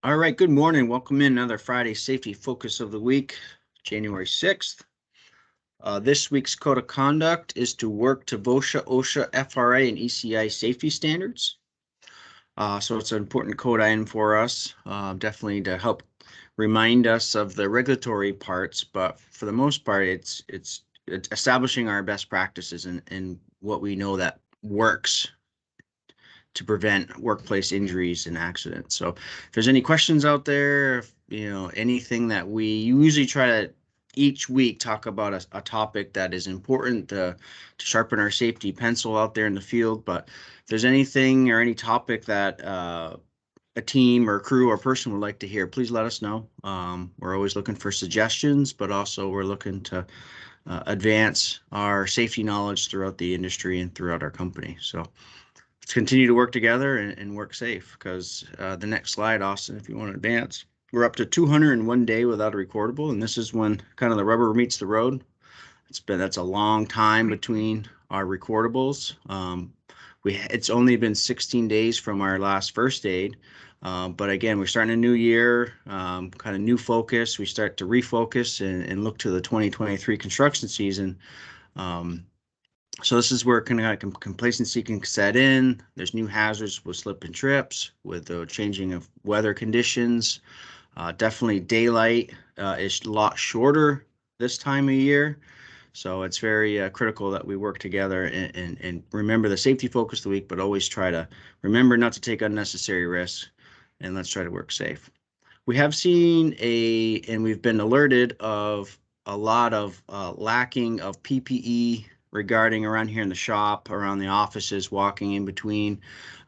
All right, good morning. Welcome in another Friday Safety Focus of the Week, January 6th. This week's code of conduct is to work to VOSHA, OSHA, FRA, and ECI safety standards. So it's an important code item for us, definitely to help remind us of the regulatory parts, but for the most part, it's establishing our best practices and what we know that works to prevent workplace injuries and accidents. So if there's any questions out there, anything that we usually try to each week talk about a topic that is important to sharpen our safety pencil out there in the field. But if there's anything or any topic that a team or crew or person would like to hear, please let us know. We're always looking for suggestions, but also we're looking to advance our safety knowledge throughout the industry and throughout our company. So let's continue to work together and work safe, because the next slide, Austin, if you want to advance, we're up to 201 day without a recordable, and this is when kind of the rubber meets the road. That's a long time between our recordables. It's only been 16 days from our last first aid, but again, we're starting a new year, kind of new focus. We start to refocus and look to the 2023 construction season. So this is where kind of complacency can set in. There's new hazards with slip and trips, with the changing of weather conditions. Definitely daylight is a lot shorter this time of year. So it's very critical that we work together and remember the safety focus of the week, but always try to remember not to take unnecessary risks, and let's try to work safe. We have seen and we've been alerted of a lot of lacking of PPE regarding around here in the shop, around the offices, walking in between.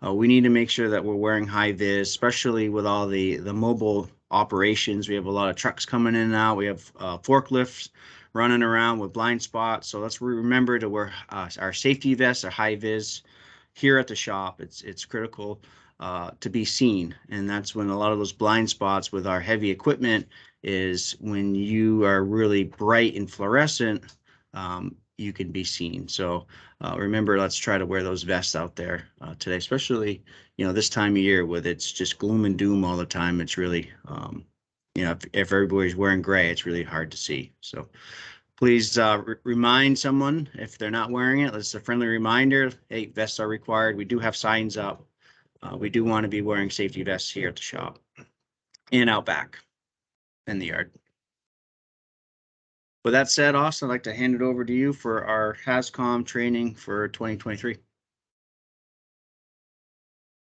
We need to make sure that we're wearing high vis, especially with all the mobile operations. We have a lot of trucks coming in and out. We have forklifts running around with blind spots. So let's remember to wear our safety vests, our high vis here at the shop. It's critical to be seen, and that's when a lot of those blind spots with our heavy equipment is when you are really bright and fluorescent. You can be seen. So remember, let's try to wear those vests out there today, especially this time of year with it's just gloom and doom all the time. It's really if everybody's wearing gray, it's really hard to see. So please remind someone if they're not wearing it. It's a friendly reminder. Hey, vests are required. We do have signs up. We do want to be wearing safety vests here at the shop and out back in the yard. With that said, Austin, I'd like to hand it over to you for our Hazcom training for 2023.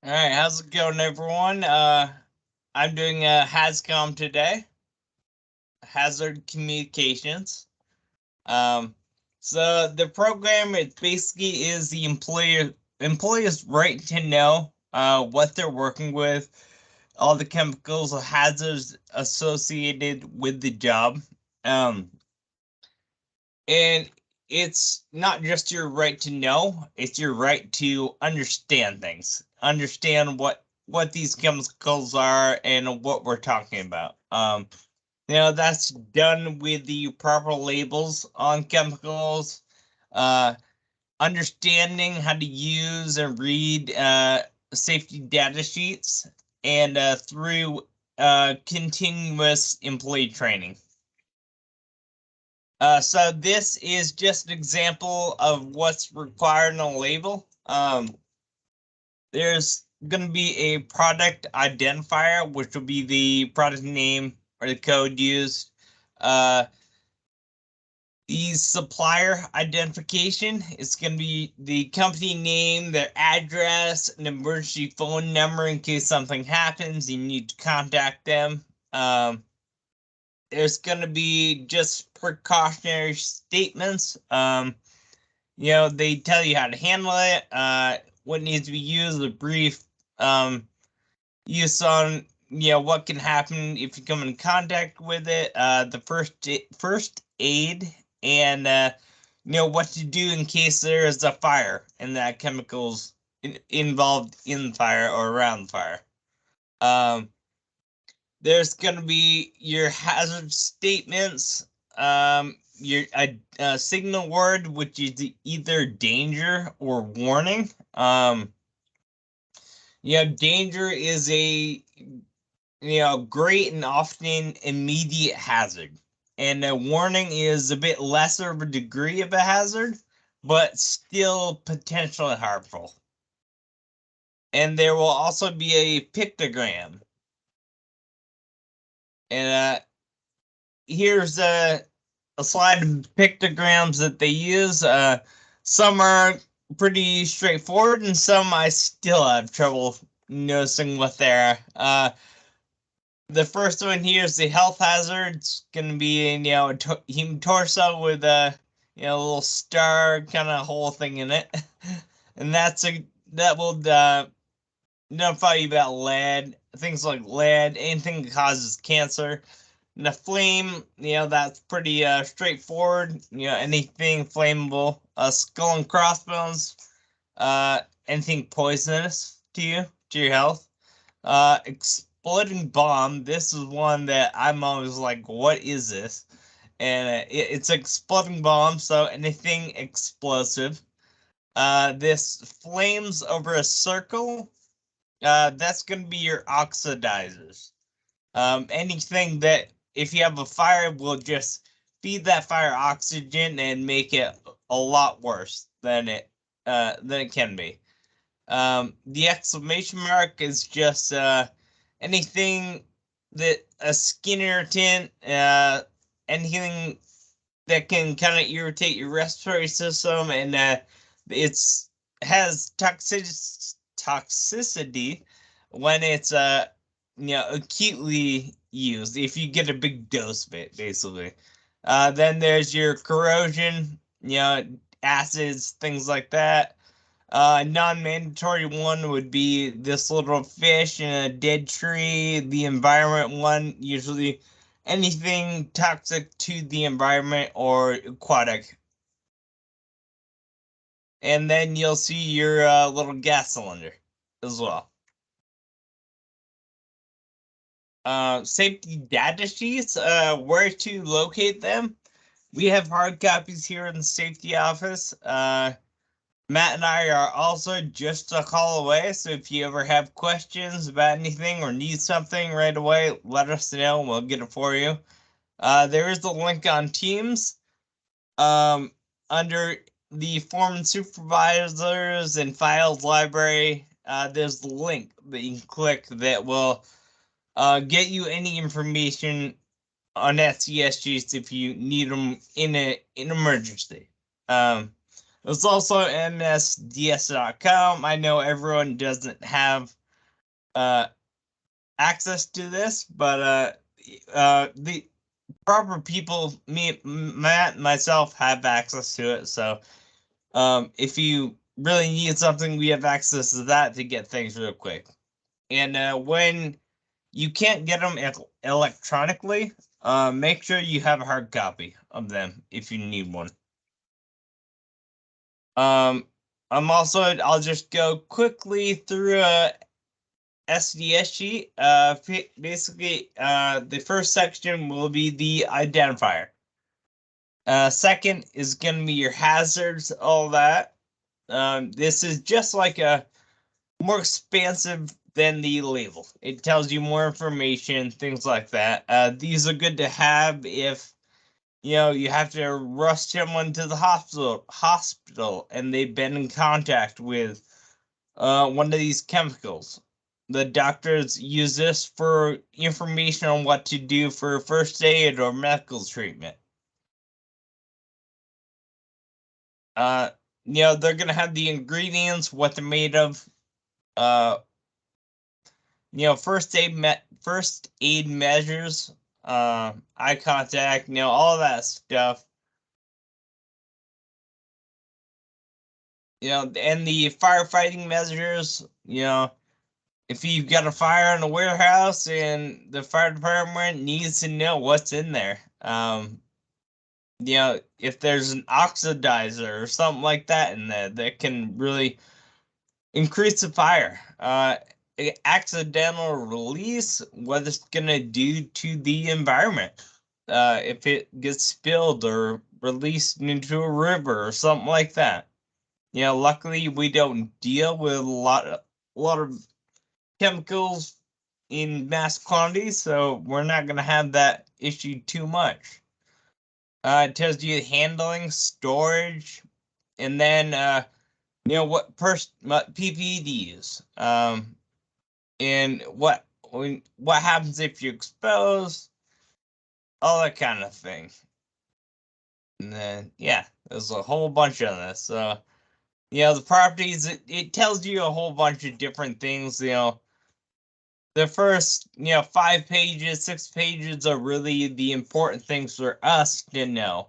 All right, how's it going, everyone? I'm doing Hazcom today, Hazard Communications. So the program, it basically is the employer's right to know what they're working with, all the chemicals or hazards associated with the job. And it's not just your right to know, it's your right to understand things, understand what these chemicals are and what we're talking about. That's done with the proper labels on chemicals, understanding how to use and read safety data sheets, and through continuous employee training. So this is just an example of what's required in a label. There's going to be a product identifier, which will be the product name or the code used. The supplier identification is going to be the company name, their address, an emergency phone number in case something happens, you need to contact them. There's going to be just precautionary statements. They tell you how to handle it, what needs to be used, a brief use on what can happen if you come in contact with it, the first aid, and what to do in case there is a fire and that chemicals involved in the fire or around the fire. There's going to be your hazard statements, your signal word, which is either danger or warning. Danger is a great and often immediate hazard. And a warning is a bit lesser of a degree of a hazard, but still potentially harmful. And there will also be a pictogram. And here's a slide of pictograms that they use. Some are pretty straightforward, and some I still have trouble noticing what they're. The first one here is the health hazard. It's going to be a human torso with a little star kind of whole thing in it, and that will notify you about lead, things like lead, anything that causes cancer. And the flame, that's pretty straightforward. Anything flammable. Skull and crossbones, anything poisonous to your health. Exploding bomb. This is one that I'm always like, what is this? And it's exploding bomb, so anything explosive. This flames over a circle. That's going to be your oxidizers. Anything that, if you have a fire, will just feed that fire oxygen and make it a lot worse than it can be. The exclamation mark is just anything that a skin irritant, anything that can kind of irritate your respiratory system, and it's has toxicity when it's acutely used, if you get a big dose of it, basically. Then there's your corrosion, acids, things like that. Non-mandatory one would be this little fish in a dead tree. The environment one, usually anything toxic to the environment or aquatic. And then you'll see your little gas cylinder as well. Safety data sheets, where to locate them. We have hard copies here in the safety office. Matt and I are also just a call away, so if you ever have questions about anything or need something right away, let us know. We'll get it for you. There is a link on Teams. Under the Foreman Supervisors and Files Library, there's the link that you can click that will get you any information on SCSGs if you need them in an emergency. It's also msds.com. I know everyone doesn't have access to this, but the proper people, me, Matt, myself, have access to it. So if you really need something, we have access to that to get things real quick. And when you can't get them electronically, make sure you have a hard copy of them if you need one. I'll just go quickly through a SDS sheet. Basically, the first section will be the identifier. Second is going to be your hazards, all that. This is just like a more expansive than the label. It tells you more information, things like that. These are good to have if you have to rush someone to the hospital and they've been in contact with one of these chemicals. The doctors use this for information on what to do for first aid or medical treatment. They're gonna have the ingredients, what they're made of. First aid measures, eye contact, all that stuff. And the firefighting measures, if you've got a fire in a warehouse and the fire department needs to know what's in there. If there's an oxidizer or something like that in there that can really increase the fire. Accidental release, what it's gonna do to the environment. If it gets spilled or released into a river or something like that. Luckily we don't deal with a lot of chemicals in mass quantities, so we're not going to have that issue too much. It tells you handling, storage, and then what PPE to use, and what happens if you expose, all that kind of thing. And then there's a whole bunch of this. So the properties, it tells you a whole bunch of different things. The first 5 pages, 6 pages are really the important things for us to know,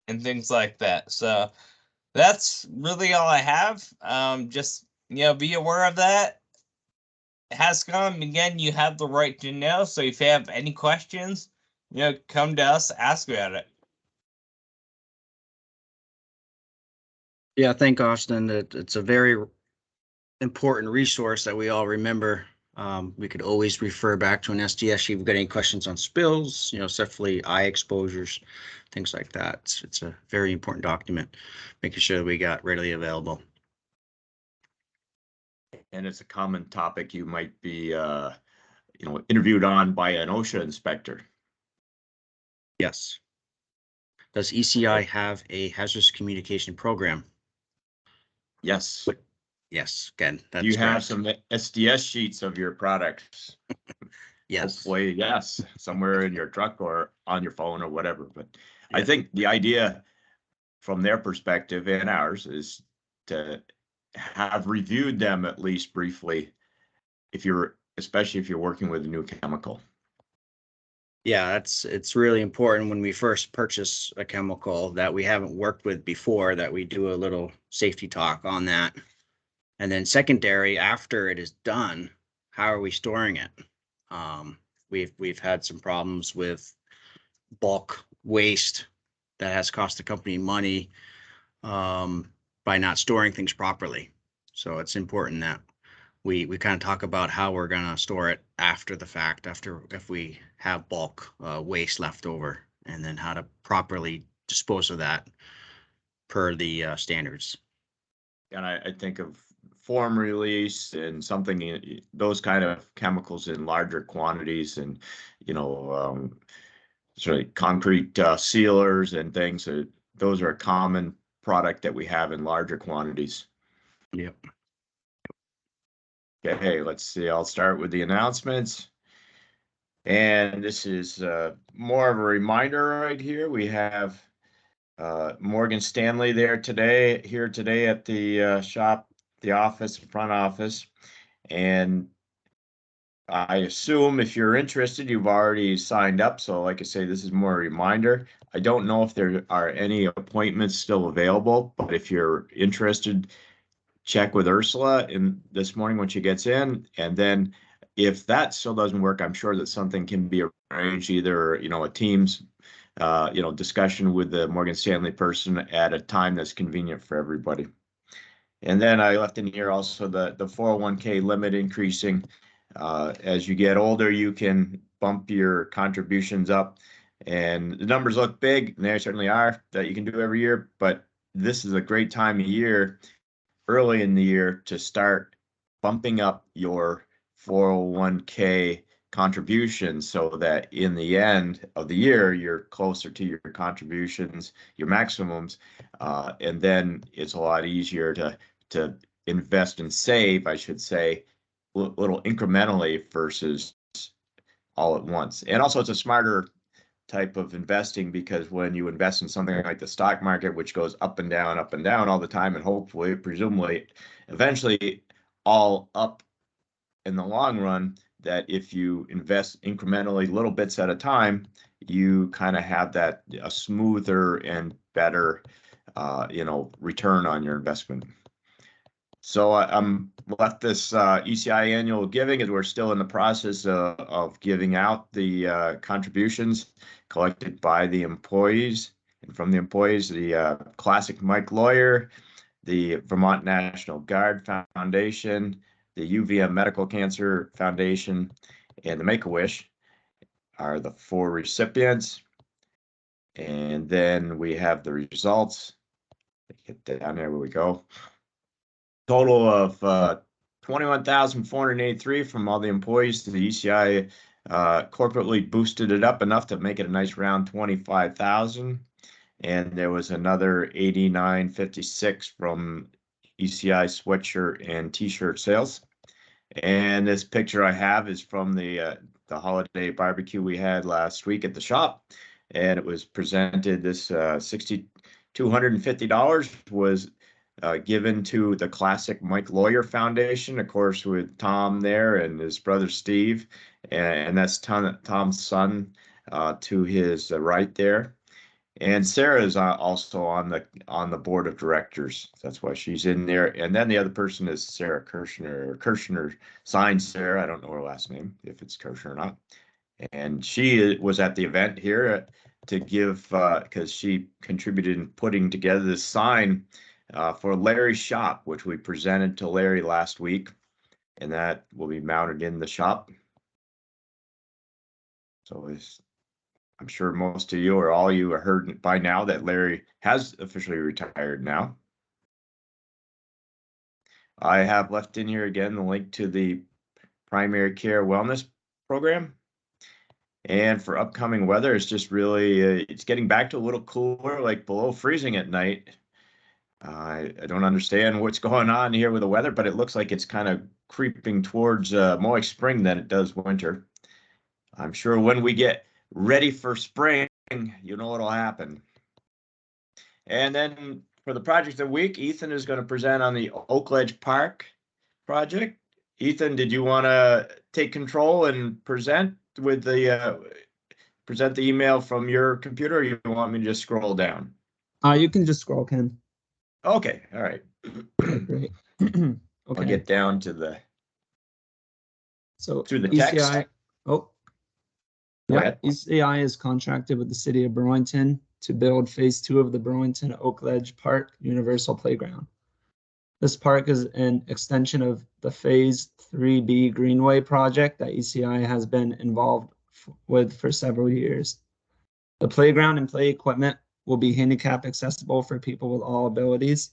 and things like that. So that's really all I have. Just be aware of that. Hazcom, again, you have the right to know. So if you have any questions, come to us, ask about it. Yeah, thank Austin. It's a very important resource that we all remember. We could always refer back to an SDS sheet if we've got any questions on spills, separately eye exposures, things like that. It's a very important document, making sure that we got readily available. And it's a common topic you might be, interviewed on by an OSHA inspector. Yes. Does ECI have a hazardous communication program? Yes. Yes, again, that's you have correct. some SDS sheets of your products. Yes. Hopefully, yes, somewhere in your truck or on your phone or whatever. But yeah. I think the idea from their perspective and ours is to have reviewed them at least briefly, especially if you're working with a new chemical. Yeah, it's really important when we first purchase a chemical that we haven't worked with before, that we do a little safety talk on that. And then secondary, after it is done, how are we storing it? We've had some problems with bulk waste that has cost the company money by not storing things properly. So it's important that we kind of talk about how we're going to store it after the fact, if we have bulk waste left over, and then how to properly dispose of that per the standards. And I think of form release and something, those kind of chemicals in larger quantities, and sort of concrete sealers and things. Those are a common product that we have in larger quantities. Yep. Okay, let's see. I'll start with the announcements. And this is more of a reminder right here. We have Morgan Stanley here today at the shop, the office, front office. And I assume if you're interested, you've already signed up. So like I say, this is more a reminder. I don't know if there are any appointments still available, but if you're interested, check with Ursula this morning when she gets in. And then if that still doesn't work, I'm sure that something can be arranged, either, a Teams, discussion with the Morgan Stanley person at a time that's convenient for everybody. And then I left in here also the 401k limit increasing. As you get older, you can bump your contributions up, and the numbers look big, and they certainly are, that you can do every year. But this is a great time of year, early in the year, to start bumping up your 401k contributions, so that in the end of the year, you're closer to your contributions, your maximums, and then it's a lot easier to invest and save, I should say, little incrementally versus all at once. And also, it's a smarter type of investing, because when you invest in something like the stock market, which goes up and down all the time, and hopefully, presumably, eventually all up in the long run, that if you invest incrementally, little bits at a time, you kind of have that a smoother and better return on your investment. So I'm left this ECI annual giving, as we're still in the process of giving out the contributions collected by the employees, and from the employees, the Classic Mike Lawyer, the Vermont National Guard Foundation, the UVM Medical Cancer Foundation, and the Make-A-Wish are the 4 recipients. And then we have the results. Get down there, where we go. Total of 21,483 from all the employees to the ECI corporately boosted it up enough to make it a nice round 25,000. And there was another 89.56 from ECI sweatshirt and t-shirt sales. And this picture I have is from the holiday barbecue we had last week at the shop, and it was presented. This $6,250 was given to the Classic Mike Lawyer Foundation, of course, with Tom there and his brother Steve, and that's Tom's son to his right there. And Sarah is also on the board of directors. That's why she's in there. And then the other person is Sarah Kirshner. Kirshner signed Sarah. I don't know her last name, if it's Kirshner or not. And she was at the event here to give, because she contributed in putting together this sign for Larry's shop, which we presented to Larry last week. And that will be mounted in the shop. So I'm sure most of you or all of you have heard by now that Larry has officially retired now. I have left in here again the link to the primary care wellness program. And for upcoming weather, it's just really, it's getting back to a little cooler, like below freezing at night. I don't understand what's going on here with the weather, but it looks like it's kind of creeping towards more like spring than it does winter. I'm sure when we get ready for spring, you know what'll happen. And then for the project of the week, Ethan is going to present on the Oakledge Park project. Ethan, did you want to take control and present with the email from your computer, or you want me to just scroll down? You can just scroll, Ken. Okay, all right. Okay, great. Okay. I'll get down to the through the text. ECI. Oh, yeah. ECI is contracted with the city of Burlington to build phase 2 of the Burlington Oakledge Park Universal Playground. This park is an extension of the phase 3B Greenway project that ECI has been involved with for several years. The playground and play equipment will be handicap accessible for people with all abilities.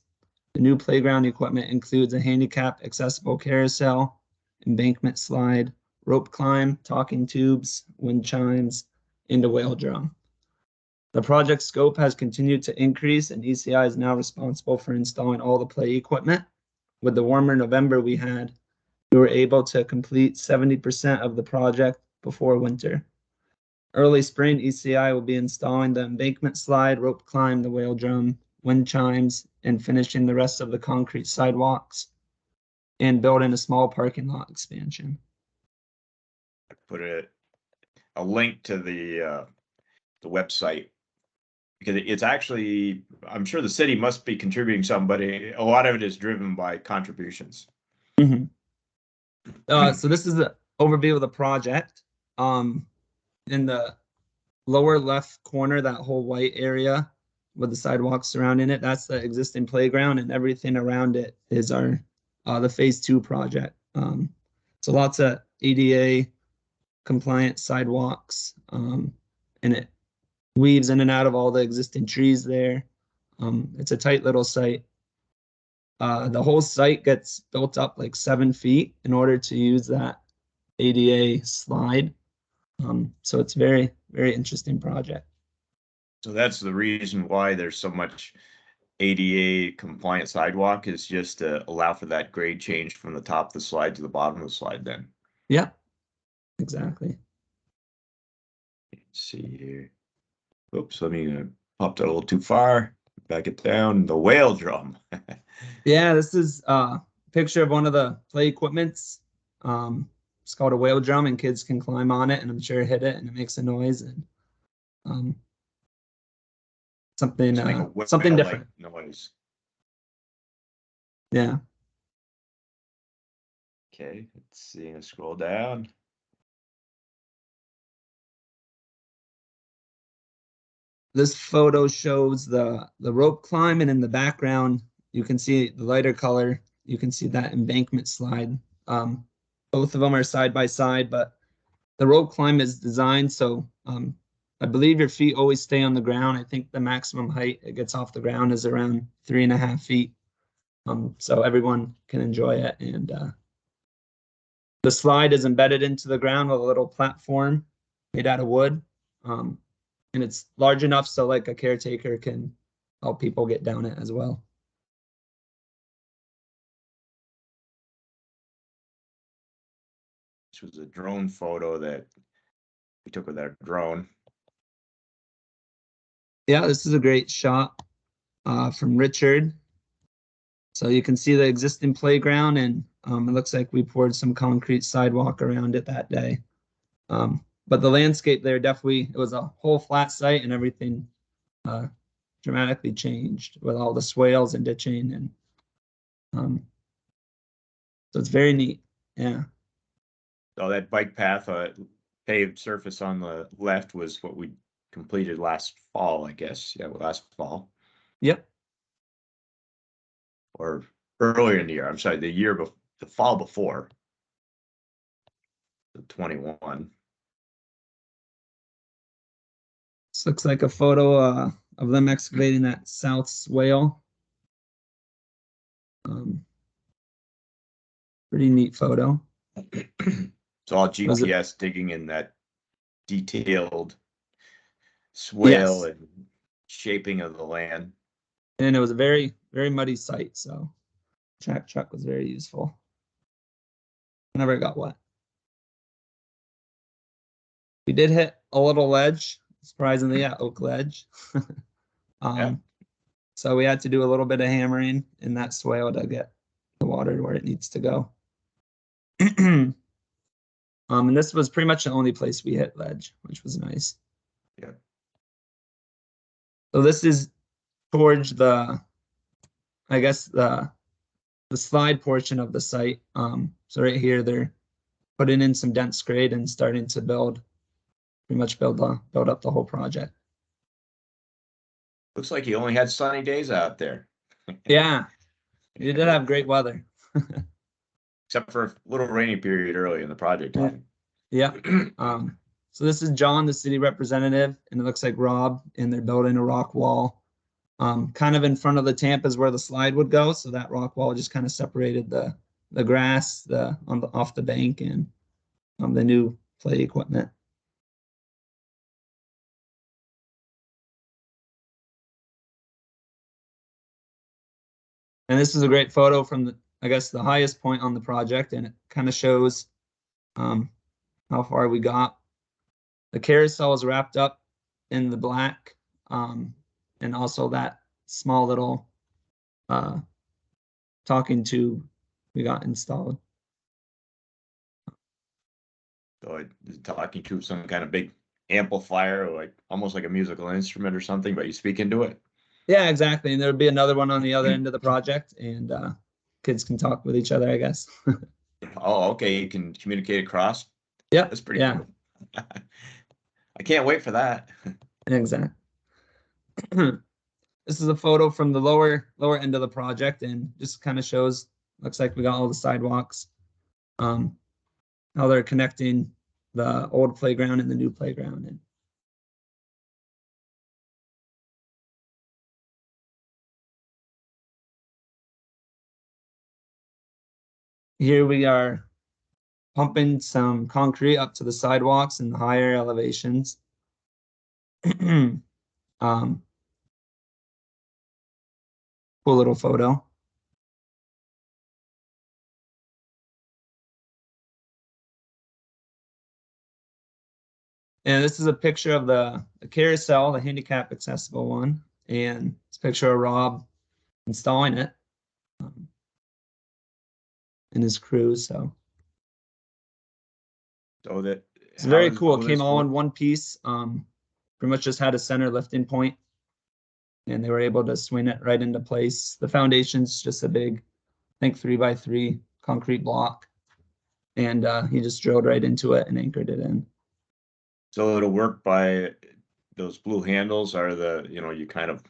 The new playground equipment includes a handicap accessible carousel, embankment slide, rope climb, talking tubes, wind chimes, and a whale drum. The project scope has continued to increase, and ECI is now responsible for installing all the play equipment. With the warmer November we had, we were able to complete 70% of the project before winter. Early spring, ECI will be installing the embankment slide, rope climb, the whale drum, wind chimes, and finishing the rest of the concrete sidewalks and building a small parking lot expansion. I put a link to the website, because it's actually, I'm sure the city must be contributing some, but a lot of it is driven by contributions. Mm-hmm. So this is the overview of the project. In the lower left corner, that whole white area with the sidewalks surrounding it, that's the existing playground, and everything around it is our the phase 2 project. So lots of ADA compliant sidewalks, and it weaves in and out of all the existing trees there. It's a tight little site. The whole site gets built up like 7 feet in order to use that ADA slide. So it's very, very interesting project. So that's the reason why there's so much ADA compliant sidewalk, is just to allow for that grade change from the top of the slide to the bottom of the slide then. Yeah, exactly. Let's see here. Oops, let me pop that a little too far. Back it down. The whale drum. Yeah, this is a picture of one of the play equipments. It's called a whale drum, and kids can climb on it, and I'm sure hit it, and it makes a noise, and something different. Noise. Yeah. Okay, let's see. Let's scroll down. This photo shows the rope climb, and in the background, you can see the lighter color. You can see that embankment slide. Both of them are side by side, but the rope climb is designed so I believe your feet always stay on the ground. I think the maximum height it gets off the ground is around 3.5 feet. So everyone can enjoy it, and The slide is embedded into the ground with a little platform made out of wood. And it's large enough so like a caretaker can help people get down it as well. This was a drone photo that we took with our drone. Yeah, this is a great shot from Richard. So you can see the existing playground, and it looks like we poured some concrete sidewalk around it that day. But the landscape there definitely, it was a whole flat site, and everything dramatically changed with all the swales and ditching, and so it's very neat. Yeah. So that bike path, paved surface on the left was what we completed last fall, I guess. Yeah, last fall. Yep. Or earlier in the year. I'm sorry, the fall before. The 21. This looks like a photo of them excavating that south swale. Pretty neat photo. It's all GPS digging in that detailed swale and shaping of the land. And it was a very, very muddy site, so track truck was very useful. Whenever it got wet. We did hit a little ledge, surprisingly, at Oak Ledge. Yeah. So we had to do a little bit of hammering in that swale to get the water to where it needs to go. And this was pretty much the only place we hit ledge, which was nice. Yeah. So this is towards the, I guess the slide portion of the site. So right here, they're putting in some dense grade and starting to pretty much build up the whole project. Looks like you only had sunny days out there. Yeah, you did have great weather. Except for a little rainy period early in the project. Yeah. So this is John, the city representative, and it looks like Rob, and they're building a rock wall. Kind of in front of the tamp is where the slide would go, so that rock wall just kind of separated the grass off the bank and the new play equipment. And this is a great photo from the highest point on the project, and it kind of shows how far we got. The carousel is wrapped up in the black, and also that small little talking tube we got installed. So talking to some kind of big amplifier, like almost like a musical instrument or something, but you speak into it. Yeah, exactly. And there'll be another one on the other end of the project, and kids can talk with each other, I guess. Oh, okay. You can communicate across. Yeah, that's pretty cool. I can't wait for that. Exactly. This is a photo from the lower end of the project, and just kind of shows. Looks like we got all the sidewalks. How they're connecting the old playground and the new playground, and here we are pumping some concrete up to the sidewalks in the higher elevations. Cool little photo. And this is a picture of the carousel, the handicap accessible one, and it's a picture of Rob installing it and his crew. So that it's very cool. It came all in one piece. Pretty much just had a center lifting point, and they were able to swing it right into place. The foundation's just a big, I think 3x3 concrete block, and he just drilled right into it and anchored it in. So it'll work by those blue handles are you kind of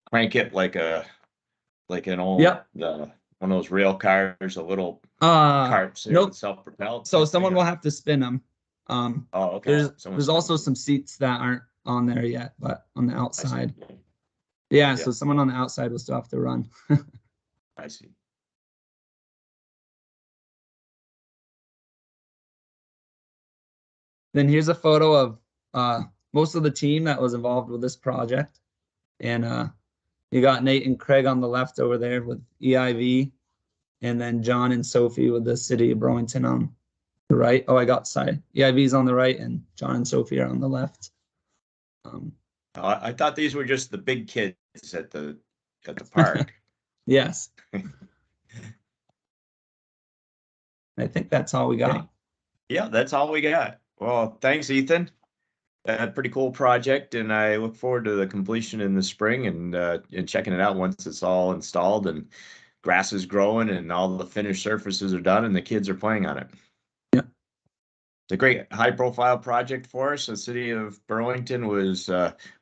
crank it like an old one of those rail cars, a little carts. Nope. Self-propelled. So someone will have to spin them. Oh, okay. There's also some seats that aren't on there yet, but on the outside. Yeah, so someone on the outside will still have to run. I see. Then here's a photo of most of the team that was involved with this project. And you got Nate and Craig on the left over there with EIV, and then John and Sophie with the city of Burlington on the right. Oh, EIV's on the right and John and Sophie are on the left. I thought these were just the big kids at the park. Yes. I think that's all we got. Okay. Yeah, that's all we got. Well, thanks, Ethan. A pretty cool project, and I look forward to the completion in the spring and checking it out once it's all installed and grass is growing and all the finished surfaces are done and the kids are playing on it. Yeah. It's a great high-profile project for us. The city of Burlington was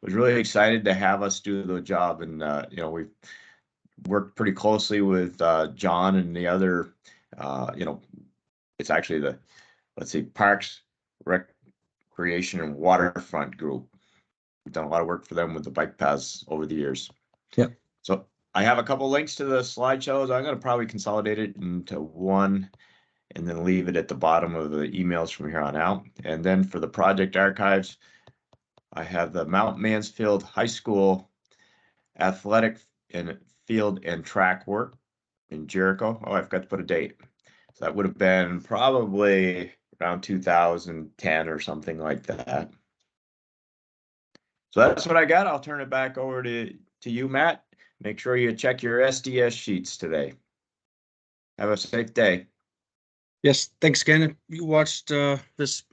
really excited to have us do the job, and we've worked pretty closely with John and the other. It's actually the Parks, Recreation, and Waterfront group. We've done a lot of work for them with the bike paths over the years. Yep. So I have a couple links to the slideshows. I'm going to probably consolidate it into one and then leave it at the bottom of the emails from here on out. And then for the project archives, I have the Mount Mansfield High School athletic and field and track work in Jericho. Oh, I forgot to put a date. So that would have been probably around 2010 or something like that. So that's what I got. I'll turn it back over to you, Matt. Make sure you check your SDS sheets today. Have a safe day. Yes, thanks again. If you watched this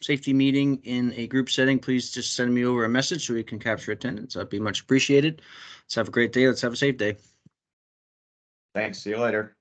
safety meeting in a group setting, please just send me over a message so we can capture attendance. That'd be much appreciated. Let's have a great day. Let's have a safe day. Thanks. See you later.